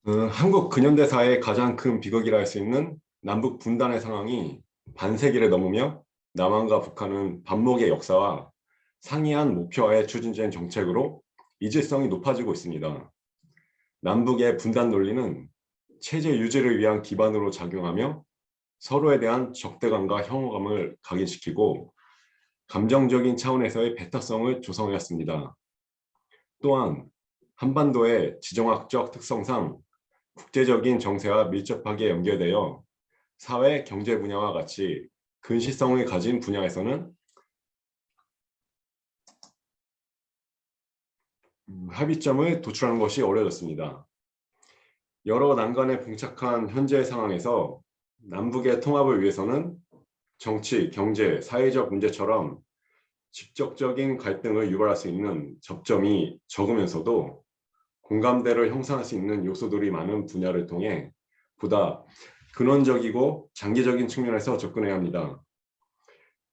한국 근현대사의 가장 큰 비극이라 할 수 있는 남북 분단의 상황이 반세기를 넘으며 남한과 북한은 반목의 역사와 상이한 목표하에 추진된 정책으로 이질성이 높아지고 있습니다. 남북의 분단 논리는 체제 유지를 위한 기반으로 작용하며 서로에 대한 적대감과 혐오감을 각인시키고 감정적인 차원에서의 배타성을 조성하였습니다. 또한 한반도의 지정학적 특성상 국제적인 정세와 밀접하게 연결되어 사회, 경제 분야와 같이 근시성을 가진 분야에서는 합의점을 도출하는 것이 어려졌습니다. 여러 난관에 봉착한 현재 상황에서 남북의 통합을 위해서는 정치, 경제, 사회적 문제처럼 직접적인 갈등을 유발할 수 있는 접점이 적으면서도 공감대를 형성할 수 있는 요소들이 많은 분야를 통해 보다 근원적이고 장기적인 측면에서 접근해야 합니다.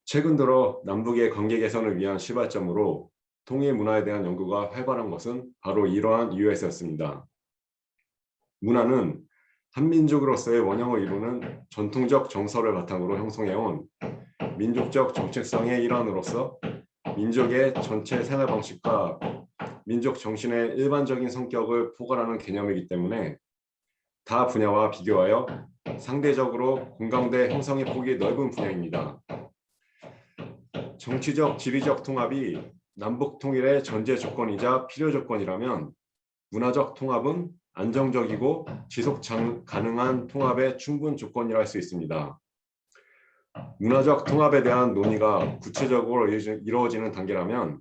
최근 들어 남북의 관계 개선을 위한 시발점으로 통일 문화에 대한 연구가 활발한 것은 바로 이러한 이유에서였습니다. 문화는 한민족으로서의 원형을 이루는 전통적 정서를 바탕으로 형성해온 민족적 정체성의 일환으로서 민족의 전체 생활 방식과 민족 정신의 일반적인 성격을 포괄하는 개념이기 때문에 타 분야와 비교하여 상대적으로 공감대 형성의 폭이 넓은 분야입니다. 정치적, 지리적 통합이 남북 통일의 전제 조건이자 필요 조건이라면 문화적 통합은 안정적이고 지속 가능한 통합의 충분 조건이라 할 수 있습니다. 문화적 통합에 대한 논의가 구체적으로 이루어지는 단계라면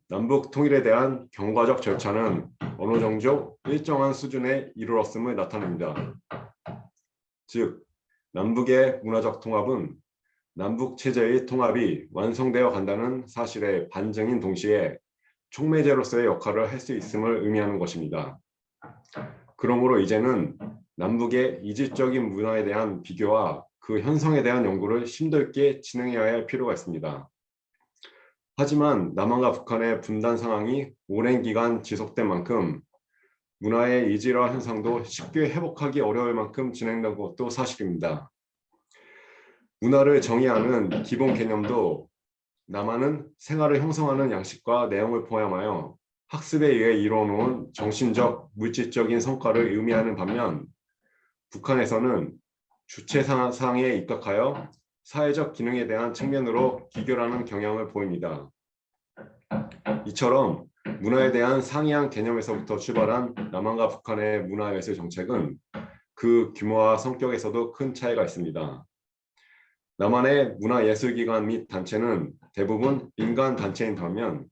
남북 통일에 대한 경과적 절차는 어느 정도 일정한 수준에 이르렀음을 나타냅니다. 즉, 남북의 문화적 통합은 남북 체제의 통합이 완성되어 간다는 사실의 반증인 동시에 촉매제로서의 역할을 할 수 있음을 의미하는 것입니다. 그러므로 이제는 남북의 이질적인 문화에 대한 비교와 그 현상에 대한 연구를 심도있게 진행해야 할 필요가 있습니다. 하지만 남한과 북한의 분단 상황이 오랜 기간 지속된 만큼 문화의 이질화 현상도 쉽게 회복하기 어려울 만큼 진행된 것도 사실입니다. 문화를 정의하는 기본 개념도 남한은 생활을 형성하는 양식과 내용을 포함하여 학습에 의해 이루어놓은 정신적, 물질적인 성과를 의미하는 반면 북한에서는 주체상에 입각하여 사회적 기능에 대한 측면으로 기결하는 경향을 보입니다. 이처럼 문화에 대한 상이한 개념에서부터 출발한 남한과 북한의 문화예술 정책은 그 규모와 성격에서도 큰 차이가 있습니다. 남한의 문화예술기관 및 단체는 대부분 민간 단체인 반면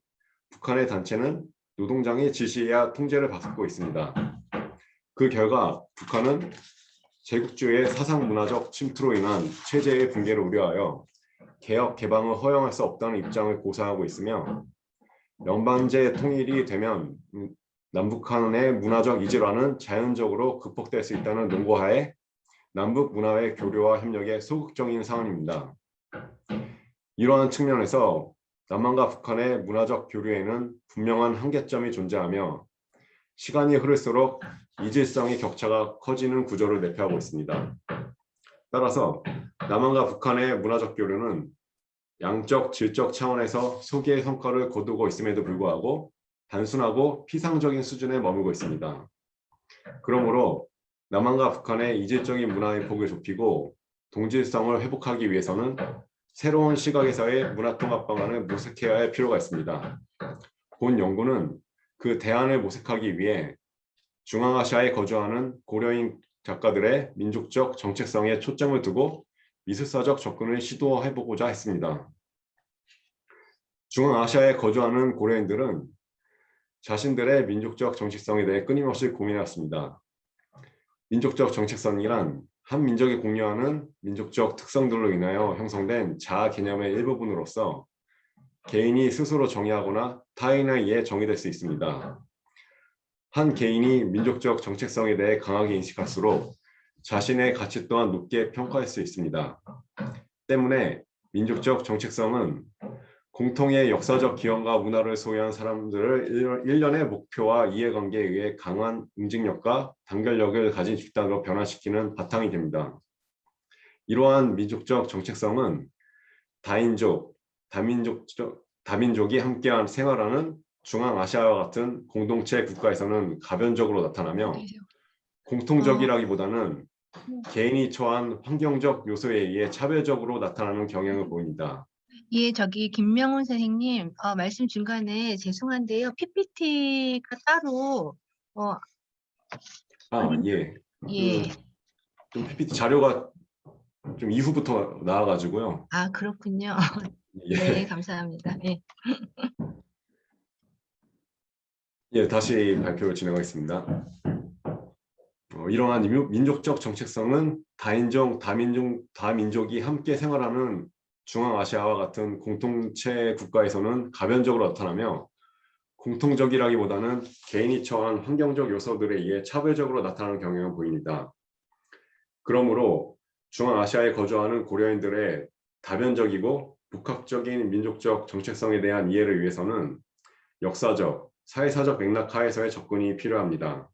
북한의 단체는 노동장의 지시와 통제를 받고 있습니다. 그 결과 북한은 제국주의의 사상문화적 침투로 인한 체제의 붕괴를 우려하여 개혁 개방을 허용할 수 없다는 입장을 고사하고 있으며 연방제 통일이 되면 남북한의 문화적 이질화는 자연적으로 극복될 수 있다는 논거하에 남북 문화의 교류와 협력에 소극적인 상황입니다. 이러한 측면에서 남한과 북한의 문화적 교류에는 분명한 한계점이 존재하며 시간이 흐를수록 이질성의 격차가 커지는 구조를 내포하고 있습니다. 따라서 남한과 북한의 문화적 교류는 양적, 질적 차원에서 소기의 성과를 거두고 있음에도 불구하고 단순하고 피상적인 수준에 머물고 있습니다. 그러므로 남한과 북한의 이질적인 문화의 폭을 좁히고 동질성을 회복하기 위해서는 새로운 시각에서의 문화통합 방안을 모색해야 할 필요가 있습니다. 본 연구는 그 대안을 모색하기 위해 중앙아시아에 거주하는 고려인 작가들의 민족적 정체성에 초점을 두고 미술사적 접근을 시도해보고자 했습니다. 중앙아시아에 거주하는 고려인들은 자신들의 민족적 정체성에 대해 끊임없이 고민해왔습니다. 민족적 정체성이란 한 민족이 공유하는 민족적 특성들로 인하여 형성된 자아 개념의 일부분으로서 개인이 스스로 정의하거나 타인에 의해 정의될 수 있습니다. 한 개인이 민족적 정체성에 대해 강하게 인식할수록 자신의 가치 또한 높게 평가할 수 있습니다. 때문에 민족적 정체성은 공통의 역사적 기원과 문화를 소유한 사람들을 일련의 목표와 이해관계에 의해 강한 응징력과 단결력을 가진 집단으로 변화시키는 바탕이 됩니다. 이러한 민족적 정체성은 다인족, 다민족이 함께한 생활하는 중앙아시아와 같은 공동체 국가에서는 가변적으로 나타나며 공통적이라기보다는 개인이 처한 환경적 요소에 의해 차별적으로 나타나는 경향을 보입니다. 예, 저기 김명훈 선생님, 말씀 중간에 죄송한데요. PPT가 따로 예. 예. 좀 PPT 자료가 좀 이후부터 나와가지고요. 아, 그렇군요. 예. 네, 감사합니다. 예. 예, 다시 발표를 진행하겠습니다. 이러한 민족적 정체성은 다민족이 함께 생활하는 중앙아시아와 같은 공동체 국가에서는 가변적으로 나타나며 공통적이라기보다는 개인이 처한 환경적 요소들에 의해 차별적으로 나타나는 경향을 보입니다. 그러므로 중앙아시아에 거주하는 고려인들의 다변적이고 복합적인 민족적 정체성에 대한 이해를 위해서는 역사적, 사회사적 맥락 하에서의 접근이 필요합니다.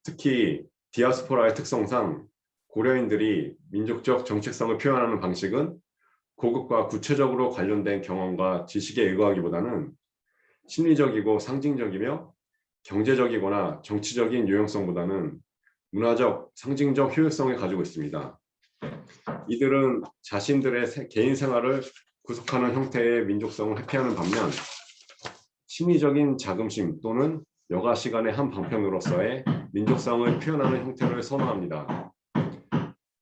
특히 디아스포라의 특성상 고려인들이 민족적 정체성을 표현하는 방식은 고국과 구체적으로 관련된 경험과 지식에 의거하기보다는 심리적이고 상징적이며 경제적이거나 정치적인 유용성보다는 문화적, 상징적 효율성을 가지고 있습니다. 이들은 자신들의 개인 생활을 구속하는 형태의 민족성을 회피하는 반면 심리적인 자긍심 또는 여가 시간의 한 방편으로서의 민족성을 표현하는 형태를 선호합니다.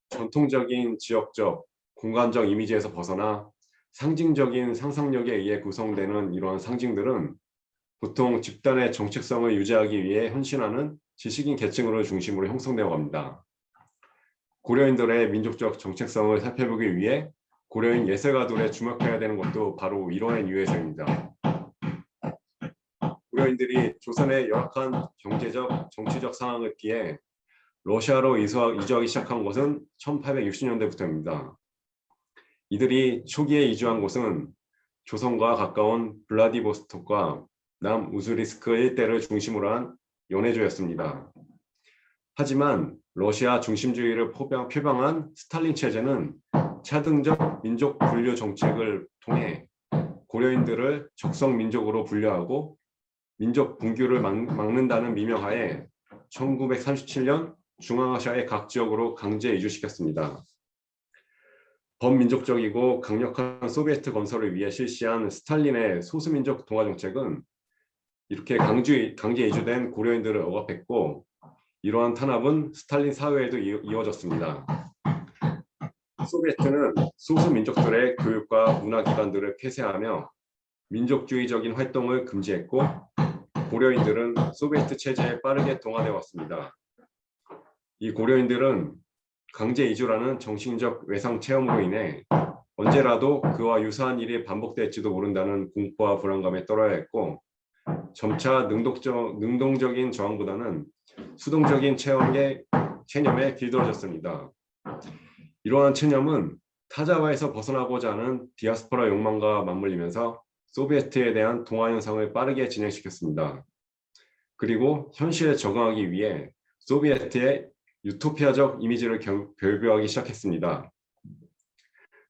전통적인 지역적, 공간적 이미지에서 벗어나 상징적인 상상력에 의해 구성되는 이러한 상징들은 보통 집단의 정체성을 유지하기 위해 헌신하는 지식인 계층을 중심으로 형성되어 갑니다. 고려인들의 민족적 정체성을 살펴보기 위해 고려인 예술가들에 주목해야 되는 것도 바로 이러한 이유에서입니다. 고려인들이 조선의 열악한 경제적, 정치적 상황을 피해 러시아로 이주하기 시작한 것은 1860년대부터입니다. 이들이 초기에 이주한 곳은 조선과 가까운 블라디보스톡과 남우스리스크 일대를 중심으로 한 연해주였습니다. 하지만 러시아 중심주의를 표방한 스탈린 체제는 차등적 민족 분류 정책을 통해 고려인들을 적성 민족으로 분류하고 민족 분규를 막는다는 미명하에 1937년 중앙아시아의 각 지역으로 강제 이주시켰습니다. 범민족적이고 강력한 소비에트 건설을 위해 실시한 스탈린의 소수민족 동화 정책은 이렇게 강제 이주된 고려인들을 억압했고 이러한 탄압은 스탈린 사회에도 이어졌습니다. 소비에트는 소수민족들의 교육과 문화기관들을 폐쇄하며 민족주의적인 활동을 금지했고 고려인들은 소비에트 체제에 빠르게 동화되어 왔습니다. 이 고려인들은 강제 이주라는 정신적 외상 체험으로 인해 언제라도 그와 유사한 일이 반복될지도 모른다는 공포와 불안감에 떨어야 했고 점차 능동적인 저항보다는 수동적인 체념에 길들어졌습니다. 이러한 체념은 타자와에서 벗어나고자 하는 디아스포라 욕망과 맞물리면서 소비에트에 대한 동화 현상을 빠르게 진행시켰습니다. 그리고 현실에 적응하기 위해 소비에트의 유토피아적 이미지를 결부하기 시작했습니다.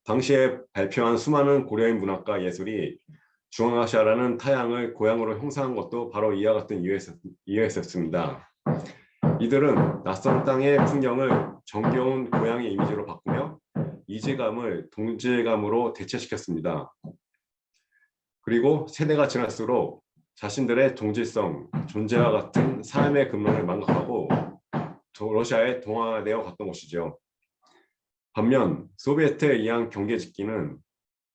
당시에 발표한 수많은 고려인 문학과 예술이 중앙아시아라는 타양을 고향으로 형상한 것도 바로 이와 같은 이유였습니다. 이들은 낯선 땅의 풍경을 정겨운 고향의 이미지로 바꾸며 이질감을 동질감으로 대체시켰습니다. 그리고 세대가 지날수록 자신들의 동질성, 존재와 같은 삶의 근원을 망각하고 러시아에 동화되어 갔던 것이죠. 반면 소비에트에 의한 경계짓기는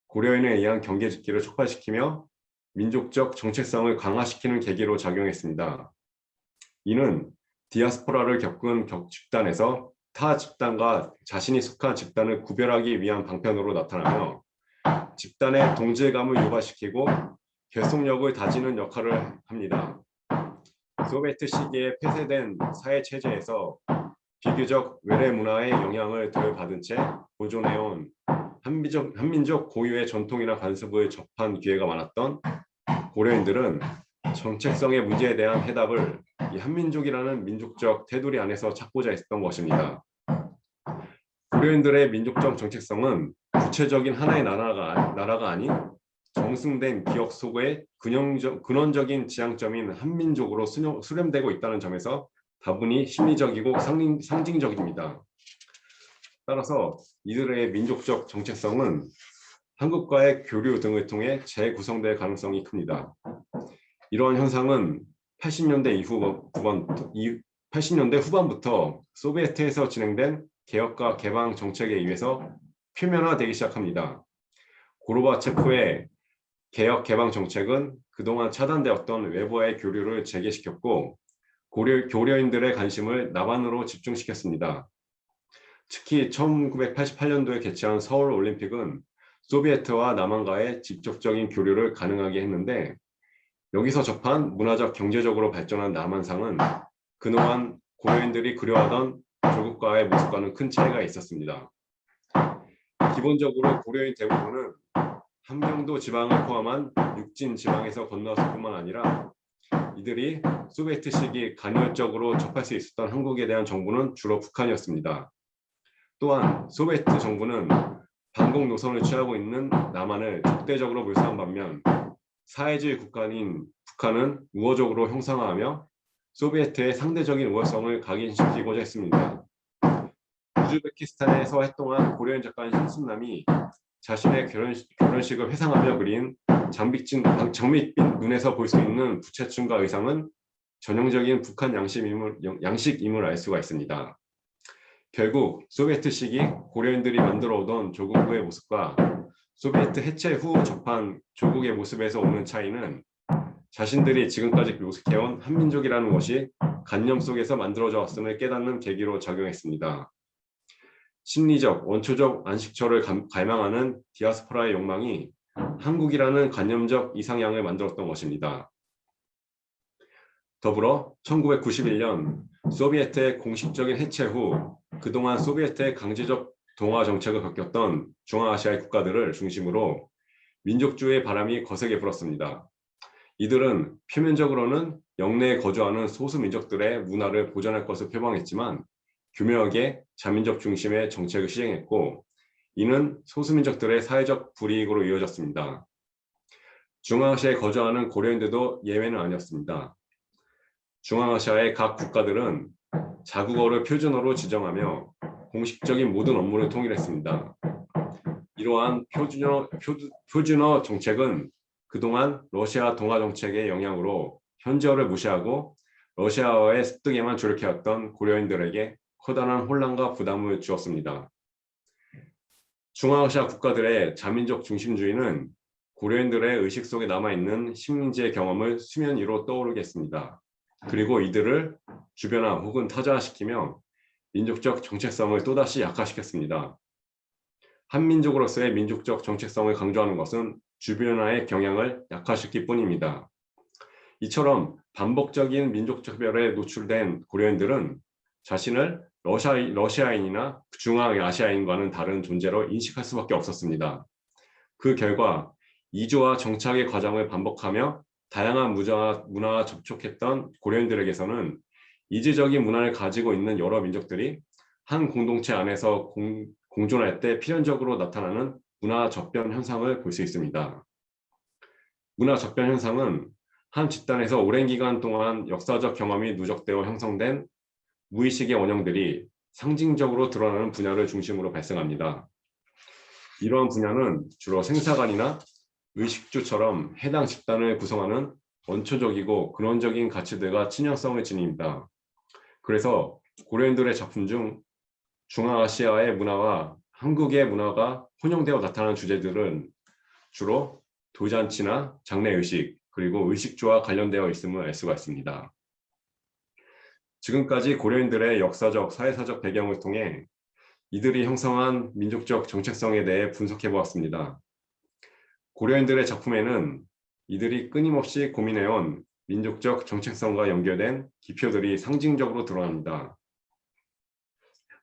고려인에 의한 경계짓기를 촉발시키며 민족적 정체성을 강화시키는 계기로 작용했습니다. 이는 디아스포라를 겪은 집단에서 타 집단과 자신이 속한 집단을 구별하기 위한 방편으로 나타나며 집단의 동질감을 유발시키고 결속력을 다지는 역할을 합니다. 소비에트 시기에 폐쇄된 사회 체제에서 비교적 외래 문화의 영향을 덜 받은 채 보존해온 한민족 고유의 전통이나 관습을 접한 기회가 많았던 고려인들은 정체성의 문제에 대한 해답을 이 한민족이라는 민족적 테두리 안에서 찾고자 했던 것입니다. 고려인들의 민족적 정체성은 구체적인 하나의 나라가 아닌 정승된 기억 속의 근원적인 지향점인 한민족으로 수렴되고 있다는 점에서 다분히 심리적이고 상징적입니다. 따라서 이들의 민족적 정체성은 한국과의 교류 등을 통해 재구성될 가능성이 큽니다. 이러한 현상은 80년대 후반부터 소비에트에서 진행된 개혁과 개방 정책에 의해서 표면화되기 시작합니다. 고르바체프의 개혁 개방 정책은 그동안 차단되었던 외부와의 교류를 재개시켰고 고려인들의 관심을 남한으로 집중시켰습니다. 특히 1988년도에 개최한 서울 올림픽은 소비에트와 남한과의 직접적인 교류를 가능하게 했는데 여기서 접한 문화적 경제적으로 발전한 남한상은 그동안 고려인들이 그려하던 조국과의 모습과는 큰 차이가 있었습니다. 기본적으로 고려인 대부분은 함경도 지방을 포함한 육진 지방에서 건너왔을 뿐만 아니라 이들이 소비에트 시기 간헐적으로 접할 수 있었던 한국에 대한 정보는 주로 북한이었습니다. 또한 소비에트 정부는 반공 노선을 취하고 있는 남한을 적대적으로 몰수한 반면 사회주의 국가인 북한은 우호적으로 형상화하며 소비에트의 상대적인 우월성을 각인시키고자 했습니다. 우즈베키스탄에서 활동한 고려인 작가 신순남이 자신의 결혼식을 회상하며 그린 장밋빛 눈에서 볼 수 있는 부채춤과 의상은 전형적인 북한 양식임을 알 수가 있습니다. 결국 소비에트 시기 고려인들이 만들어 오던 조국의 모습과 소비에트 해체 후 접한 조국의 모습에서 오는 차이는 자신들이 지금까지 모색해온 한민족이라는 것이 관념 속에서 만들어져 왔음을 깨닫는 계기로 작용했습니다. 심리적, 원초적 안식처를 갈망하는 디아스포라의 욕망이 한국이라는 관념적 이상향을 만들었던 것입니다. 더불어 1991년 소비에트의 공식적인 해체 후 그동안 소비에트의 강제적 동화 정책을 겪었던 중앙아시아의 국가들을 중심으로 민족주의의 바람이 거세게 불었습니다. 이들은 표면적으로는 영내에 거주하는 소수 민족들의 문화를 보존할 것을 표방했지만 교묘하게 자민족 중심의 정책을 시행했고 이는 소수민족들의 사회적 불이익으로 이어졌습니다. 중앙아시아에 거주하는 고려인들도 예외는 아니었습니다. 중앙아시아의 각 국가들은 자국어를 표준어로 지정하며 공식적인 모든 업무를 통일했습니다. 이러한 표준어 정책은 그동안 러시아 동아 정책의 영향으로 현지어를 무시하고 러시아어의 습득에만 주력해왔던 고려인들에게 커다란 혼란과 부담을 주었습니다. 중앙아시아 국가들의 자민족 중심주의는 고려인들의 의식 속에 남아있는 식민지의 경험을 수면 위로 떠오르게 했습니다. 그리고 이들을 주변화 혹은 타자화시키며 민족적 정체성을 또다시 약화시켰습니다. 한민족으로서의 민족적 정체성을 강조하는 것은 주변화의 경향을 약화시킬 뿐입니다. 이처럼 반복적인 민족차별에 노출된 고려인들은 자신을 러시아인이나 중앙아시아인과는 다른 존재로 인식할 수밖에 없었습니다. 그 결과 이주와 정착의 과정을 반복하며 다양한 문화와 접촉했던 고려인들에게서는 이질적인 문화를 가지고 있는 여러 민족들이 한 공동체 안에서 공존할 때 필연적으로 나타나는 문화 접변 현상을 볼 수 있습니다. 문화 접변 현상은 한 집단에서 오랜 기간 동안 역사적 경험이 누적되어 형성된 무의식의 원형들이 상징적으로 드러나는 분야를 중심으로 발생합니다. 이러한 분야는 주로 생사관이나 의식주처럼 해당 집단을 구성하는 원초적이고 근원적인 가치들과 친연성을 지닙니다. 그래서 고려인들의 작품 중 중앙아시아의 문화와 한국의 문화가 혼용되어 나타나는 주제들은 주로 돌잔치나 장례의식, 그리고 의식주와 관련되어 있음을 알 수가 있습니다. 지금까지 고려인들의 역사적, 사회사적 배경을 통해 이들이 형성한 민족적 정체성에 대해 분석해 보았습니다. 고려인들의 작품에는 이들이 끊임없이 고민해온 민족적 정체성과 연결된 기표들이 상징적으로 드러납니다.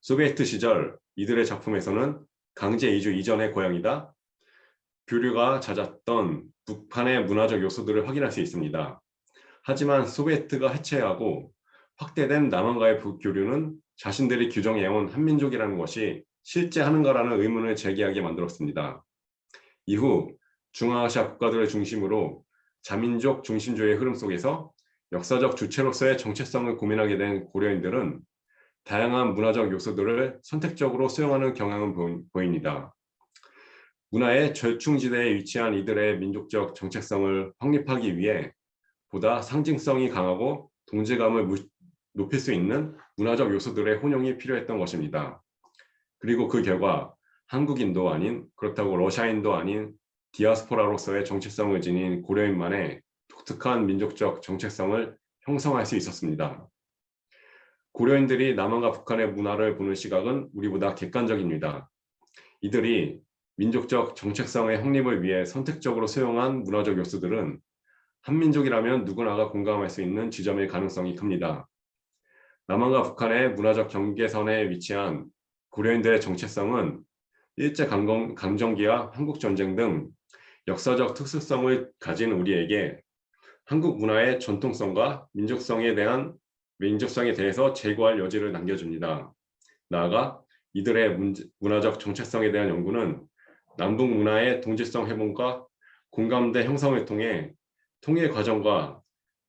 소비에트 시절 이들의 작품에서는 강제 이주 이전의 고향이다. 교류가 잦았던 북한의 문화적 요소들을 확인할 수 있습니다. 하지만 소비에트가 해체하고 확대된 남한과의 교류는 자신들이 규정해온 한민족이라는 것이 실제 하는가라는 의문을 제기하게 만들었습니다. 이후 중앙아시아 국가들을 중심으로 자민족 중심주의의 흐름 속에서 역사적 주체로서의 정체성을 고민하게 된 고려인들은 다양한 문화적 요소들을 선택적으로 수용하는 경향은 보입니다. 문화의 절충지대에 위치한 이들의 민족적 정체성을 확립하기 위해 보다 상징성이 강하고 동질감을 높일 수 있는 문화적 요소들의 혼용이 필요했던 것입니다. 그리고 그 결과 한국인도 아닌, 그렇다고 러시아인도 아닌 디아스포라로서의 정체성을 지닌 고려인만의 독특한 민족적 정체성을 형성할 수 있었습니다. 고려인들이 남한과 북한의 문화를 보는 시각은 우리보다 객관적입니다. 이들이 민족적 정체성의 확립을 위해 선택적으로 수용한 문화적 요소들은 한민족이라면 누구나가 공감할 수 있는 지점일 가능성이 큽니다. 남한과 북한의 문화적 경계선에 위치한 고려인들의 정체성은 일제강점기와 한국전쟁 등 역사적 특수성을 가진 우리에게 한국 문화의 전통성과 민족성에 대해서 재고할 여지를 남겨줍니다. 나아가 이들의 문화적 정체성에 대한 연구는 남북 문화의 동질성 회복과 공감대 형성을 통해 통일 과정과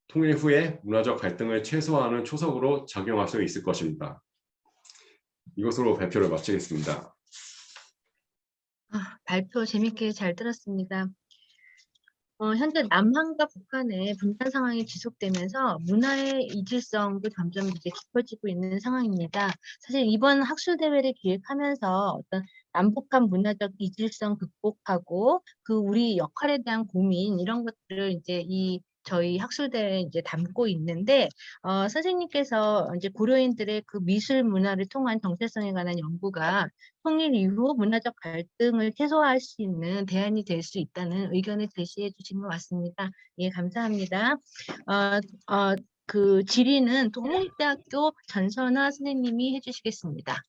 통일 후의 문화적 갈등을 최소화하는 초석으로 작용할 수 있을 것입니다. 이것으로 발표를 마치겠습니다. 발표 재밌게 잘 들었습니다. 현재 남한과 북한의 분단 상황이 지속되면서 문화의 이질성도 점점 이제 깊어지고 있는 상황입니다. 사실 이번 학술 대회를 기획하면서 어떤 남북한 문화적 이질성 극복하고 그 우리 역할에 대한 고민 이런 것들을 이제 저희 학술대에 이제 담고 있는데 선생님께서 이제 고려인들의 그 미술 문화를 통한 정체성에 관한 연구가 통일 이후 문화적 갈등을 최소화할 수 있는 대안이 될 수 있다는 의견을 제시해 주신 것 같습니다. 예, 감사합니다. 그 질의는 동국대학교 전선화 선생님이 해주시겠습니다.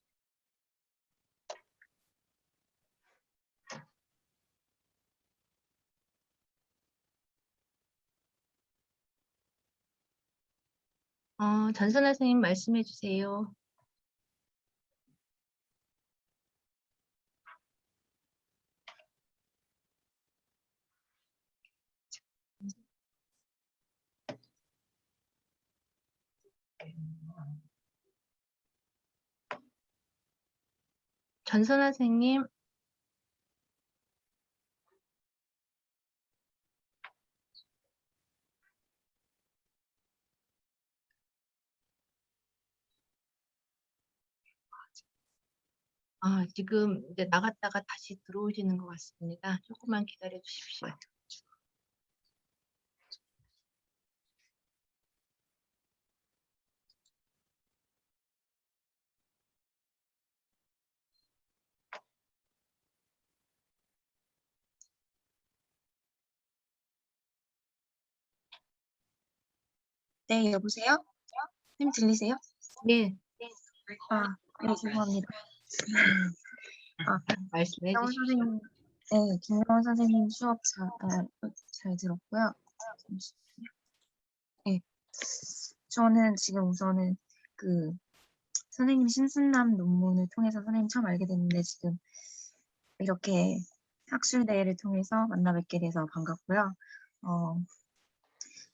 전선화 선생님 말씀해 주세요. 전선화 선생님. 지금 이제 나갔다가 다시 들어오시는 것 같습니다. 조금만 기다려 주십시오. 네, 여보세요? 선생님 들리세요? 네, 네, 죄송합니다. 말씀해 김명훈 주십시오. 선생님, 네, 김명훈 선생님 수업 잘 들었고요. 잠시만요. 네, 저는 지금 우선은 그 선생님 신순남 논문을 통해서 선생님 처음 알게 됐는데 지금 이렇게 학술 대회를 통해서 만나 뵙게 돼서 반갑고요.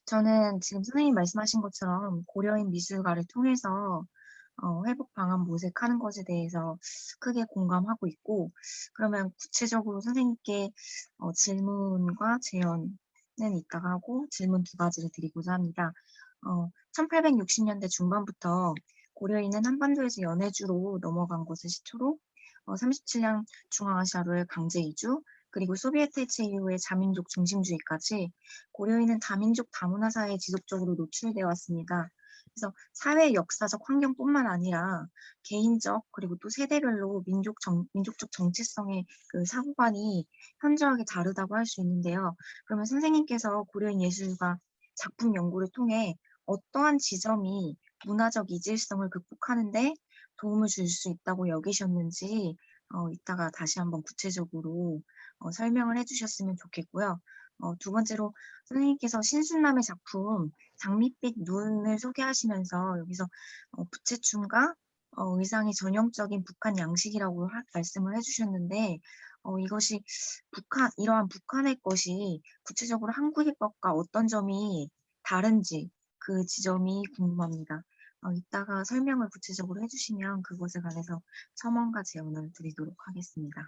저는 지금 선생님 말씀하신 것처럼 고려인 미술가를 통해서 회복 방안 모색하는 것에 대해서 크게 공감하고 있고, 그러면 구체적으로 선생님께 질문과 제언은 이따가 하고 질문 두 가지를 드리고자 합니다. 1860년대 중반부터 고려인은 한반도에서 연해주로 넘어간 것을 시초로 37년 중앙아시아로의 강제 이주, 그리고 소비에트 해체 이후의 자민족 중심주의까지 고려인은 다민족 다문화 사회에 지속적으로 노출되어 왔습니다. 그래서 사회 역사적 환경뿐만 아니라 개인적 그리고 또 세대별로 민족적 정체성의 그 사고관이 현저하게 다르다고 할 수 있는데요. 그러면 선생님께서 고려인 예술가 작품 연구를 통해 어떠한 지점이 문화적 이질성을 극복하는 데 도움을 줄 수 있다고 여기셨는지 이따가 다시 한번 구체적으로 설명을 해주셨으면 좋겠고요. 두 번째로 선생님께서 신순남의 작품 장밋빛 눈을 소개하시면서 여기서 부채춤과 의상이 전형적인 북한 양식이라고 말씀을 해주셨는데 이것이 이러한 북한의 것이 구체적으로 한국의 것과 어떤 점이 다른지 그 지점이 궁금합니다. 이따가 설명을 구체적으로 해주시면 그것에 관해서 첨언과 제언을 드리도록 하겠습니다.